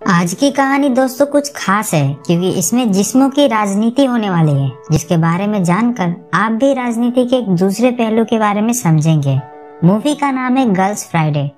आज की कहानी दोस्तों कुछ खास है क्योंकि इसमें जिस्मों की राजनीति होने वाली है, जिसके बारे में जानकर आप भी राजनीति के एक दूसरे पहलू के बारे में समझेंगे। मूवी का नाम है गर्ल्स फ्राइडे।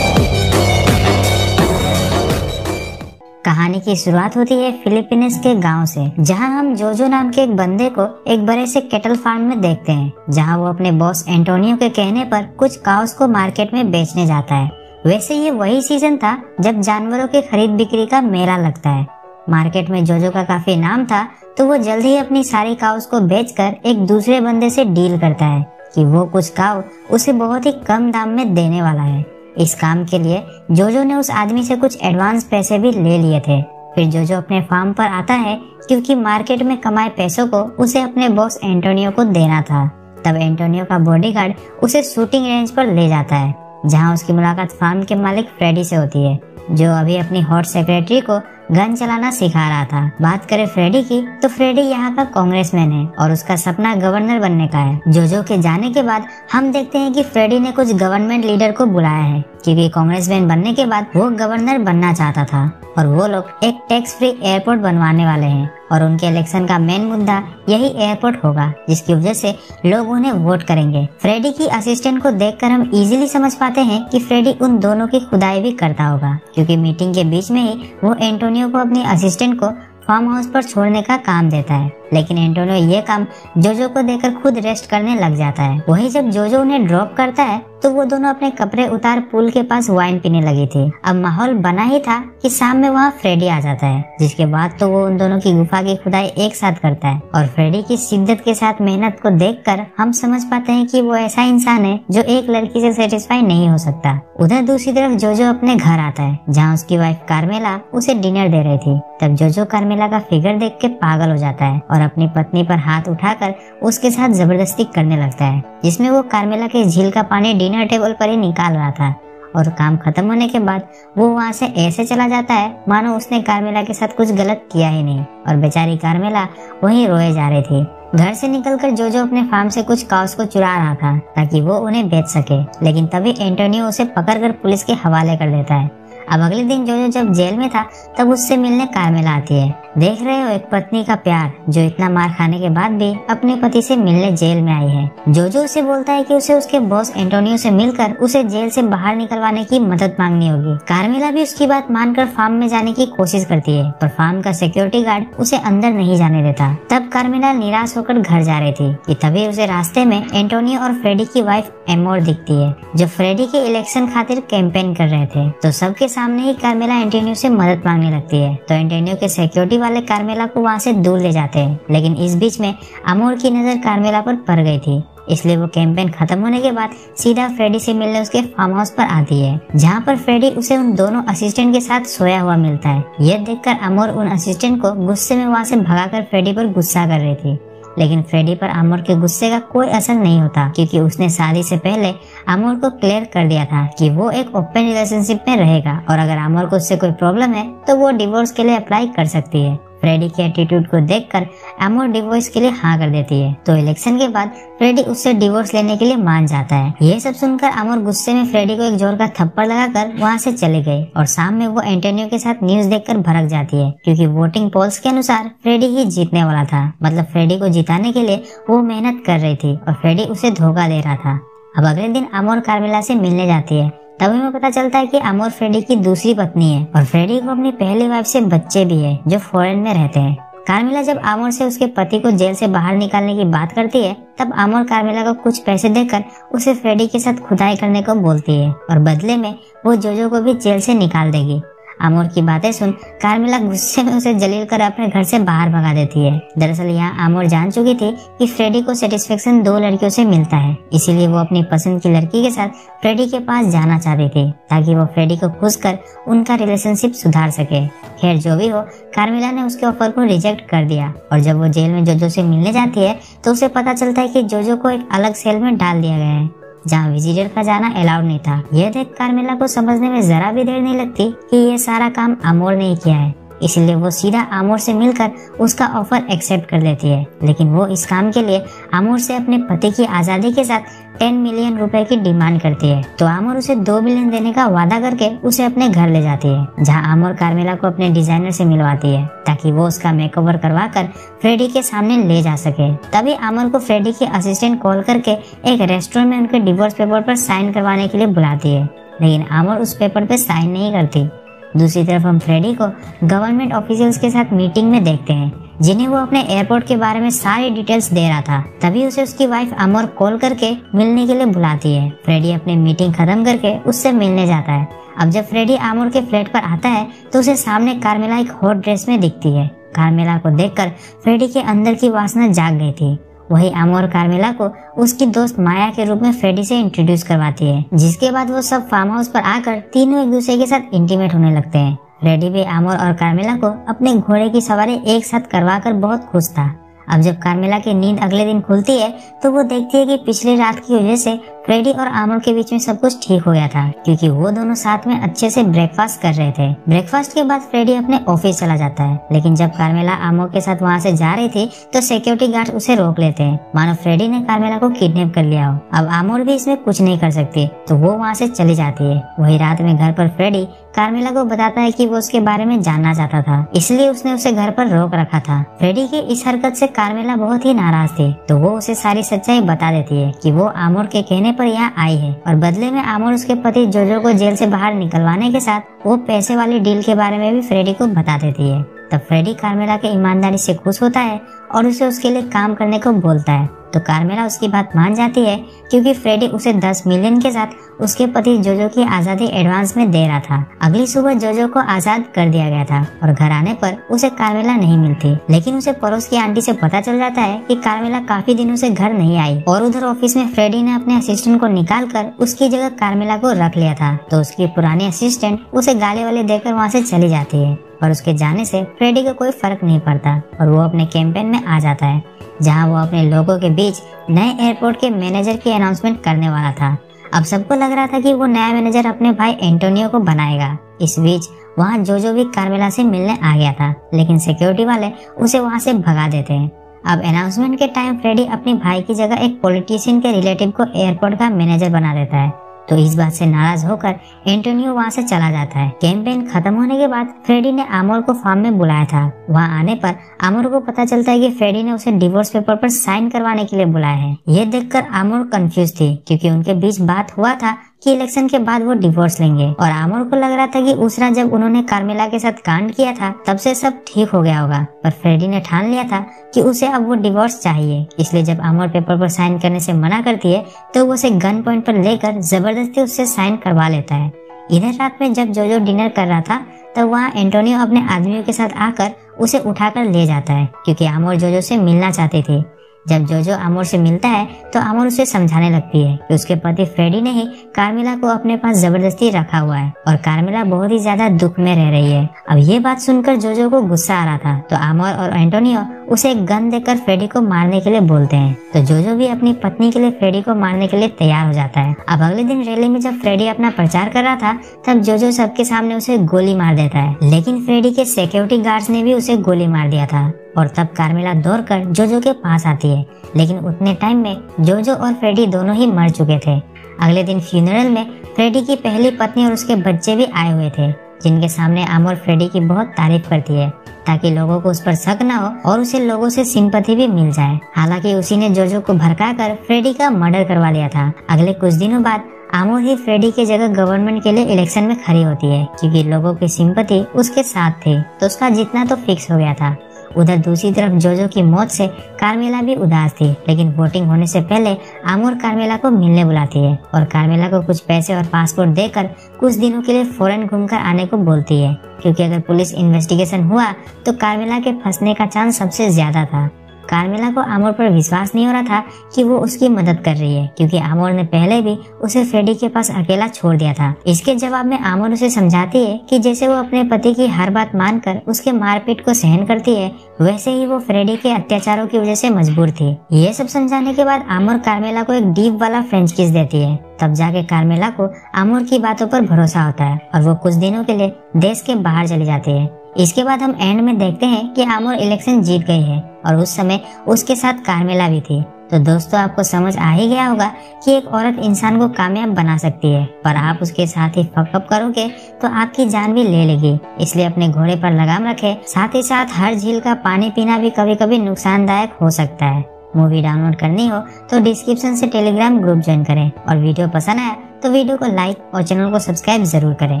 कहानी की शुरुआत होती है फिलीपींस के गांव से, जहां हम जोजो नाम के एक बंदे को एक बड़े से केटल फार्म में देखते हैं, जहां वो अपने बॉस एंटोनियो के कहने पर कुछ काउस को मार्केट में बेचने जाता है। वैसे ये वही सीजन था जब जानवरों की खरीद बिक्री का मेला लगता है। मार्केट में जोजो का काफी नाम था, तो वो जल्द ही अपनी सारी काउस को बेचकर एक दूसरे बंदे से डील करता है कि वो कुछ काउ उसे बहुत ही कम दाम में देने वाला है। इस काम के लिए जोजो ने उस आदमी से कुछ एडवांस पैसे भी ले लिए थे। फिर जोजो अपने फार्म पर आता है क्योंकि मार्केट में कमाए पैसों को उसे अपने बॉस एंटोनियो को देना था। तब एंटोनियो का बॉडीगार्ड उसे शूटिंग रेंज पर ले जाता है, जहां उसकी मुलाकात फार्म के मालिक फ्रेडी से होती है, जो अभी अपनी हॉट सेक्रेटरी को गन चलाना सिखा रहा था। बात करें फ्रेडी की, तो फ्रेडी यहाँ का कांग्रेसमैन है और उसका सपना गवर्नर बनने का है। जोजो के जाने के बाद हम देखते हैं कि फ्रेडी ने कुछ गवर्नमेंट लीडर को बुलाया है, क्योंकि कांग्रेसमैन बनने के बाद वो गवर्नर बनना चाहता था और वो लोग एक टैक्स फ्री एयरपोर्ट बनवाने वाले हैं और उनके इलेक्शन का मेन मुद्दा यही एयरपोर्ट होगा, जिसकी वजह से लोग उन्हें वोट करेंगे। फ्रेडी की असिस्टेंट को देखकर हम इजीली समझ पाते हैं कि फ्रेडी उन दोनों की खुदाई भी करता होगा, क्योंकि मीटिंग के बीच में ही वो एंटोनियो को अपनी असिस्टेंट को फार्म हाउस पर छोड़ने का काम देता है। लेकिन एंटोनियो ये काम जोजो को देकर खुद रेस्ट करने लग जाता है। वही जब जोजो उन्हें ड्रॉप करता है तो वो दोनों अपने कपड़े उतार पूल के पास वाइन पीने लगी थी। अब माहौल बना ही था कि शाम में वहाँ फ्रेडी आ जाता है, जिसके बाद तो वो उन दोनों की गुफा की खुदाई एक साथ करता है। और फ्रेडी की शिद्दत के साथ मेहनत को देखकर हम समझ पाते हैं कि वो ऐसा इंसान है जो एक लड़की से सेटिस्फाई नहीं हो सकता। उधर दूसरी तरफ जोजो अपने घर आता है, जहाँ उसकी वाइफ कार्मेला उसे डिनर दे रही थी। तब जोजो कार्मेला का फिगर देख के पागल हो जाता है और अपनी पत्नी पर हाथ उठाकर उसके साथ जबरदस्ती करने लगता है, जिसमें वो कार्मेला के झील का पानी डिनर टेबल पर ही निकाल रहा था। और काम खत्म होने के बाद वो वहाँ से ऐसे चला जाता है मानो उसने कार्मेला के साथ कुछ गलत किया ही नहीं, और बेचारी कार्मेला वहीं रोए जा रही थी। घर से निकलकर जोजो अपने फार्म से कुछ काउस को चुरा रहा था ताकि वो उन्हें बेच सके, लेकिन तभी एंटोनियो उसे पकड़कर पुलिस के हवाले कर देता है। अब अगले दिन जोजो जब जेल में था तब उससे मिलने कार्मेला आती है। देख रहे हो एक पत्नी का प्यार, जो इतना मार खाने के बाद भी अपने पति से मिलने जेल में आई है। जोजो उसे बोलता है कि उसे उसके बॉस एंटोनियो से मिलकर उसे जेल से बाहर निकलवाने की मदद मांगनी होगी। कार्मेला भी उसकी बात मानकर फार्म में जाने की कोशिश करती है, पर फार्म का सिक्योरिटी गार्ड उसे अंदर नहीं जाने देता। तब कार्मेला निराश होकर घर जा रही थी कि तभी उसे रास्ते में एंटोनियो और फ्रेडी की वाइफ एमोर दिखती है, जो फ्रेडी के इलेक्शन खातिर कैंपेन कर रहे थे। तो सबके सामने ही कार्मेला एंटोनियो से मदद मांगने लगती है, तो एंटोनियो के सिक्योरिटी वाले कार्मेला को वहाँ से दूर ले जाते हैं। लेकिन इस बीच में अमोर की नजर कार्मेला पर पड़ गई थी, इसलिए वो कैंपेन खत्म होने के बाद सीधा फ्रेडी से मिलने उसके फार्म हाउस पर आती है, जहाँ पर फ्रेडी उसे उन दोनों असिस्टेंट के साथ सोया हुआ मिलता है। यह देखकर अमोर उन असिस्टेंट को गुस्से में वहाँ से भगाकर फ्रेडी पर गुस्सा कर रही थी, लेकिन फ्रेडी पर अमोर के गुस्से का कोई असर नहीं होता, क्योंकि उसने शादी से पहले अमोर को क्लियर कर दिया था कि वो एक ओपन रिलेशनशिप में रहेगा और अगर अमोर को उससे कोई प्रॉब्लम है तो वो डिवोर्स के लिए अप्लाई कर सकती है। फ्रेडी के एटीट्यूड को देखकर अमोर डिवोर्स के लिए हाँ कर देती है, तो इलेक्शन के बाद फ्रेडी उससे डिवोर्स लेने के लिए मान जाता है। ये सब सुनकर अमोर गुस्से में फ्रेडी को एक जोर का थप्पड़ लगाकर वहाँ से चले गए और शाम में वो एंटोनियो के साथ न्यूज देखकर भड़क जाती है, क्योंकि वोटिंग पोल्स के अनुसार फ्रेडी ही जीतने वाला था। मतलब फ्रेडी को जिताने के लिए वो मेहनत कर रही थी और फ्रेडी उसे धोखा दे रहा था। अब अगले दिन अमोर कार्मेला से मिलने जाती है, तभी हमें पता चलता है कि अमोर फ्रेडी की दूसरी पत्नी है और फ्रेडी को अपनी पहली वाइफ से बच्चे भी है जो फॉरेन में रहते हैं। कार्मेला जब अमोर से उसके पति को जेल से बाहर निकालने की बात करती है, तब अमोर कार्मेला को कुछ पैसे देकर उसे फ्रेडी के साथ खुदाई करने को बोलती है और बदले में वो जोजो को भी जेल से निकाल देगी। अमोर की बातें सुन कार्मेला गुस्से में उसे जलील कर अपने घर से बाहर भगा देती है। दरअसल यहाँ अमोर जान चुकी थी कि फ्रेडी को सेटिस्फेक्शन 2 लड़कियों से मिलता है, इसीलिए वो अपनी पसंद की लड़की के साथ फ्रेडी के पास जाना चाहती थी ताकि वो फ्रेडी को खुश कर उनका रिलेशनशिप सुधार सके। खैर जो भी हो, कार्मेला ने उसके ऑफर को रिजेक्ट कर दिया और जब वो जेल में जोजो से मिलने जाती है तो उसे पता चलता है कि जोजो को एक अलग सेल में डाल दिया गया है, जहाँ विजिटर का जाना अलाउड नहीं था। यह देख कार्मेला को समझने में जरा भी देर नहीं लगती कि ये सारा काम अमोर ने ही किया है। इसलिए वो सीधा आमोर से मिलकर उसका ऑफर एक्सेप्ट कर लेती है। लेकिन वो इस काम के लिए आमोर से अपने पति की आजादी के साथ 10 मिलियन रुपए की डिमांड करती है। तो आमोर उसे 2 बिलियन देने का वादा करके उसे अपने घर ले जाती है, जहाँ आमोर कार्मेला को अपने डिजाइनर से मिलवाती है ताकि वो उसका मेकओवर करवा कर फ्रेडी के सामने ले जा सके। तभी आमोर को फ्रेडी की असिस्टेंट कॉल करके एक रेस्टोरेंट में उनके डिवोर्स पेपर पर साइन करवाने के लिए बुलाती है, लेकिन आमोर उस पेपर पे साइन नहीं करती। दूसरी तरफ हम फ्रेडी को गवर्नमेंट ऑफिशियल्स के साथ मीटिंग में देखते हैं, जिन्हें वो अपने एयरपोर्ट के बारे में सारी डिटेल्स दे रहा था। तभी उसे उसकी वाइफ आमोर कॉल करके मिलने के लिए बुलाती है। फ्रेडी अपनी मीटिंग खत्म करके उससे मिलने जाता है। अब जब फ्रेडी आमोर के फ्लैट पर आता है तो उसे सामने कार्मेला एक हॉट ड्रेस में दिखती है। कार्मेला को देखकर फ्रेडी के अंदर की वासना जाग गई थी। वही आमोर कार्मेला को उसकी दोस्त माया के रूप में फ्रेडी से इंट्रोड्यूस करवाती है, जिसके बाद वो सब फार्म हाउस पर आकर तीनों एक दूसरे के साथ इंटीमेट होने लगते हैं। फ्रेडी भी आमोर और कार्मेला को अपने घोड़े की सवारी एक साथ करवाकर बहुत खुश था। अब जब कार्मेला की नींद अगले दिन खुलती है तो वो देखती है कि पिछली रात की वजह से फ्रेडी और आमोर के बीच में सब कुछ ठीक हो गया था, क्योंकि वो दोनों साथ में अच्छे से ब्रेकफास्ट कर रहे थे। ब्रेकफास्ट के बाद फ्रेडी अपने ऑफिस चला जाता है, लेकिन जब कार्मेला आमोर के साथ वहाँ से जा रही थी तो सिक्योरिटी गार्ड उसे रोक लेते हैं, मानो फ्रेडी ने कार्मेला को किडनैप कर लिया हो। अब आमोर भी इसमें कुछ नहीं कर सकती, तो वो वहाँ से चली जाती है। वही रात में घर पर फ्रेडी कार्मेला को बताता है कि वो उसके बारे में जानना चाहता था, इसलिए उसने उसे घर पर रोक रखा था। फ्रेडी की इस हरकत से कार्मेला बहुत ही नाराज थी, तो वो उसे सारी सच्चाई बता देती है कि वो आमोर के कहने पर यहाँ आई है, और बदले में आमोर उसके पति जोजो को जेल से बाहर निकलवाने के साथ वो पैसे वाली डील के बारे में भी फ्रेडी को बता देती है। तब फ्रेडी कार्मेला के ईमानदारी से खुश होता है और उसे उसके लिए काम करने को बोलता है। तो कार्मेला उसकी बात मान जाती है, क्योंकि फ्रेडी उसे 10 मिलियन के साथ उसके पति जोजो की आजादी एडवांस में दे रहा था। अगली सुबह जोजो को आजाद कर दिया गया था और घर आने पर उसे कार्मेला नहीं मिलती, लेकिन उसे पड़ोस की आंटी से पता चल जाता है कि कार्मेला काफी दिनों से घर नहीं आई, और उधर ऑफिस में फ्रेडी ने अपने असिस्टेंट को निकाल कर उसकी जगह कार्मेला को रख लिया था। तो उसकी पुरानी असिस्टेंट उसे गाली वाली देकर वहाँ से चली जाती है, पर उसके जाने से फ्रेडी को कोई फर्क नहीं पड़ता और वो अपने कैंपेन में आ जाता है, जहां वो अपने लोगों के बीच नए एयरपोर्ट के मैनेजर की अनाउंसमेंट करने वाला था। अब सबको लग रहा था कि वो नया मैनेजर अपने भाई एंटोनियो को बनाएगा। इस बीच वहां जोजो भी कार्मेला से मिलने आ गया था, लेकिन सिक्योरिटी वाले उसे वहां से भगा देते हैं। अब अनाउंसमेंट के टाइम फ्रेडी अपने भाई की जगह एक पॉलिटिशियन के रिलेटिव को एयरपोर्ट का मैनेजर बना देता है, तो इस बात से नाराज होकर एंटोनियो वहाँ से चला जाता है। कैंपेन खत्म होने के बाद फ्रेडी ने आमोर को फार्म में बुलाया था। वहाँ आने पर आमोर को पता चलता है कि फ्रेडी ने उसे डिवोर्स पेपर पर साइन करवाने के लिए बुलाया है। ये देखकर आमोर कंफ्यूज थी, क्योंकि उनके बीच बात हुआ था कि इलेक्शन के बाद वो डिवोर्स लेंगे, और आमोर को लग रहा था कि उस रात जब उन्होंने कार्मेला के साथ कांड किया था तब से सब ठीक हो गया होगा। पर फ्रेडी ने ठान लिया था कि उसे अब वो डिवोर्स चाहिए, इसलिए जब आमोर पेपर पर साइन करने से मना करती है तो वो उसे गन पॉइंट पर लेकर जबरदस्ती उससे साइन करवा लेता है। इधर रात में जब जोजो डिनर कर रहा था तब वहाँ एंटोनियो अपने आदमियों के साथ आकर उसे उठाकर ले जाता है, क्योंकि आमोर जोजो से मिलना चाहती थी। जब जोजो आमोर से मिलता है तो आमोर उसे समझाने लगती है कि उसके पति फ्रेडी ने ही कार्मेला को अपने पास जबरदस्ती रखा हुआ है और कार्मेला बहुत ही ज्यादा दुख में रह रही है। अब ये बात सुनकर जोजो को गुस्सा आ रहा था, तो आमोर और एंटोनियो उसे एक गन देकर फ्रेडी को मारने के लिए बोलते हैं। तो जोजो भी अपनी पत्नी के लिए फ्रेडी को मारने के लिए तैयार हो जाता है। अब अगले दिन रैली में जब फ्रेडी अपना प्रचार कर रहा था तब जोजो सबके सामने उसे गोली मार देता है, लेकिन फ्रेडी के सिक्योरिटी गार्ड्स ने भी उसे गोली मार दिया था। और तब कार्मेला दौड़कर जोजो के पास आती है, लेकिन उतने टाइम में जोजो और फ्रेडी दोनों ही मर चुके थे। अगले दिन फ्यूनरल में फ्रेडी की पहली पत्नी और उसके बच्चे भी आए हुए थे, जिनके सामने आमोर फ्रेडी की बहुत तारीफ करती है ताकि लोगों को उस पर शक न हो और उसे लोगों से सिंपैथी भी मिल जाए। हालांकि उसी ने जोजो को भड़काकर फ्रेडी का मर्डर करवा लिया था। अगले कुछ दिनों बाद आमोर ही फ्रेडी की जगह गवर्नमेंट के लिए इलेक्शन में खड़ी होती है, क्योंकि लोगों की सिंपैथी उसके साथ थी, तो उसका जीतना तो फिक्स हो गया था। उधर दूसरी तरफ जोजो की मौत से कार्मेला भी उदास थी, लेकिन वोटिंग होने से पहले आमोर कार्मेला को मिलने बुलाती है और कार्मेला को कुछ पैसे और पासपोर्ट देकर कुछ दिनों के लिए फॉरेन घूमकर आने को बोलती है, क्योंकि अगर पुलिस इन्वेस्टिगेशन हुआ तो कार्मेला के फंसने का चांस सबसे ज्यादा था। कार्मेला को आमोर पर विश्वास नहीं हो रहा था कि वो उसकी मदद कर रही है, क्योंकि आमोर ने पहले भी उसे फ्रेडी के पास अकेला छोड़ दिया था। इसके जवाब में आमोर उसे समझाती है कि जैसे वो अपने पति की हर बात मानकर उसके मारपीट को सहन करती है, वैसे ही वो फ्रेडी के अत्याचारों की वजह से मजबूर थी। ये सब समझाने के बाद आमोर कार्मेला को एक डीप वाला फ्रेंच किस देती है। तब जाके कार्मेला को आमोर की बातों पर भरोसा होता है और वो कुछ दिनों के लिए देश के बाहर चली जाती है। इसके बाद हम एंड में देखते हैं कि आमोर इलेक्शन जीत गई है और उस समय उसके साथ कार्मेला भी थी। तो दोस्तों आपको समझ आ ही गया होगा कि एक औरत इंसान को कामयाब बना सकती है, पर आप उसके साथ ही फकअप करोगे तो आपकी जान भी ले लेगी। इसलिए अपने घोड़े पर लगाम रखें। साथ ही साथ हर झील का पानी पीना भी कभी कभी नुकसानदायक हो सकता है। मूवी डाउनलोड करनी हो तो डिस्क्रिप्शन से टेलीग्राम ग्रुप ज्वाइन करें और वीडियो पसंद आया तो वीडियो को लाइक और चैनल को सब्सक्राइब जरूर करें।